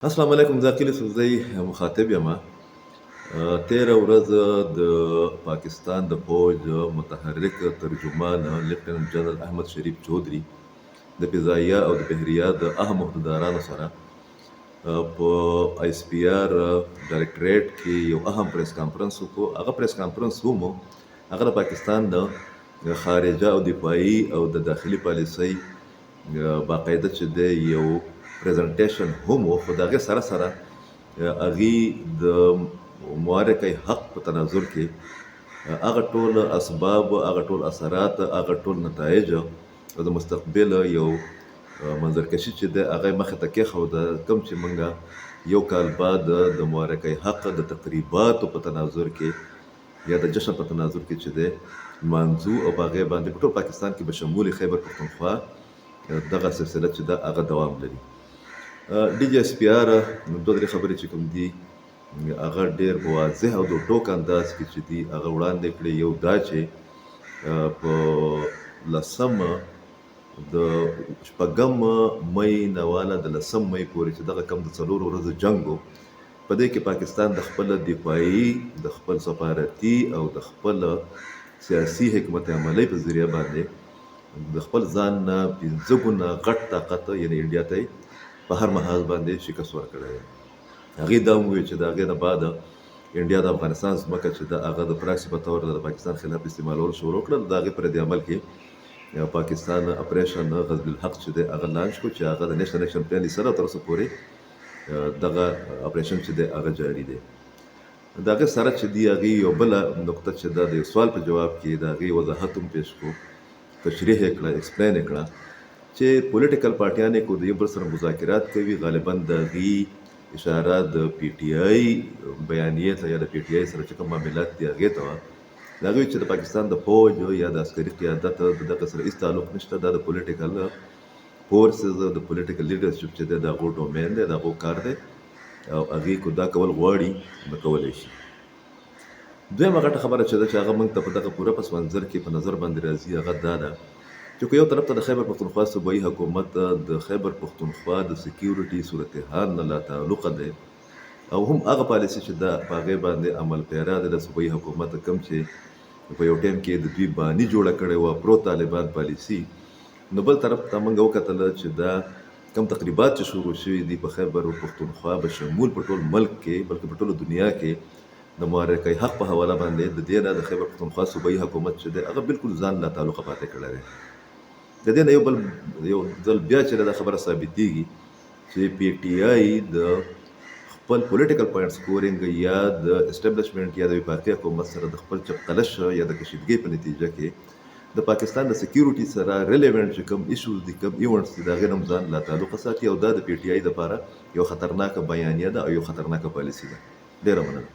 السلام علیکم زاقیل سوزی مخاطب یم. تیره ورځ د پاکستان د فوج متحرک ترجمان لیفټننټ جنرال احمد شریف چودھری د فضاییه او د بحریه د اهم عهدهدارانو سره په ایس پی آر ډایرکټریټ کې یو اهم پریس کانفرنس وکړو. هغه پریس کانفرنس هم هغه د پاکستان د خارجه او دفاعي او د داخلي پالیسۍ باقاعده چې دی یو پریزنټیشن هم و، خو د هغې سره سره هغې د معرکه حق په تناظر کې هغه ټول اسباب، هغه ټول اثرات، هغه ټول نتایج او د مستقبل یو منظرکشي چې دی هغه یې مخې ته کېښوده، کوم چې موږ یو کال بعد د معرکه حق د تقریباتو په تناظر کې یا د جشن په تناظر کې چې دی مانځو او په هغې باندې په ټول پاکستان کې به شمول خیبر پښتونخوا دغه سلسله چې ده هغه دوام لري. ډي جي ایس پي آر دوه درې خبرې چې کوم دي هغه ډېر په واضح او د ټوک انداز کې چې دي هغه وړاندې کړي. یو دا چې په 10 د شپږم مۍ نه واله د 10 مۍ پورې چې دغه کم د 4 ورځو جنګ و، په دې کې پاکستان د خپل دفاعي، د خپل سفارتي او د خپل سیاسي حکمت عملۍ په ذریعه باندې د خپل ځان نه 15 ګونه غټ طاقت یعنې انډیا ته په هر محاذ باندې شکست ورکړی دی. هغې دا هم وویل چې د هغې نه بعد انډیا د افغانستان ځمکه چې ده هغه د پراکسي په طور د پاکستان خلاف استعمالول شروع کړل. د هغې پر دې عمل کې پاکستان اپریشن غزل الحق چې دی هغه لانچ کړو چې هغه د نیشنل اکشن پلان سره تر اوسه پورې دغه اپریشن چې دی هغه جاري دی. د هغې سره چې دی هغې یو بله نقطه چې ده د یو سوال په جواب کې د هغې وضاحت هم پیش کړو، تشریح یې کړه، ایکسپلین یې کړه چې پولیټیکل پارټیانې کو د یو بل سره مذاکرات کوي، غالبا د هغې اشاره د پی ټي آی بیانیې ته یا د پی ټي آی سره چې کوم معاملات دي هغې ته وه. د هغوی چې د پاکستان د فوج یا د عسکري قیادت د دغه سره هېڅ تعلق نشته، دا د پولیټیکل فورسز د پولیټیکل لیډرشپ چې دی د هغو ډومین دی، د هغو کار دی او هغې کو دا کول غواړي نو کولی شي. دویمه غټه خبره چې ده چې هغه موږ ته په دغه پوره پس منظر کې په نظر باندې راځي هغه دا ده چې که یو طرف ته د خیبر پښتونخوا صوبایي حکومت د خیبر پښتونخوا د سکیورټي صورتحال نه لا تعلقه دی او هم هغه پالیسي چې ده په هغې باندې عمل پیرا دی د صوبایي حکومت، کوم چې په یو ټایم کې د دوی باني جوړه کړې وه پرو طالبان پالیسي، نو بل طرف ته موږ وکتله چې دا کم تقریبات چې شروع شوي دي په خیبر پښتونخوا به شمول په ټول ملک کې بلکې په ټوله دنیا کې د معرکه حق په حواله باندې د دې نه د خیبر پښتونخوا صوبایي حکومت چې دی هغه بالکل ځان لا تعلقه پاتې کړی دی. د دې نه یو ځل بیا چې دا خبره ثابتېږي چې پی ټي آی د خپل پولیټیکل پوینټ سکورینګ یا د اسټابلیشمنټ یا د وفاقي حکومت سره د خپل چپقلش یا د کشیدګۍ په نتیجه کې د پاکستان د سکیورټي سره ریلیونټ چې کوم ایشوز دي، کوم ایونټس دي، د هغې نه هم ځان لا تعلقه ساتي او دا د پی ټي آی دپاره یو خطرناکه بیانیه ده او یو خطرناکه پالیسي ده. ډېره مننه.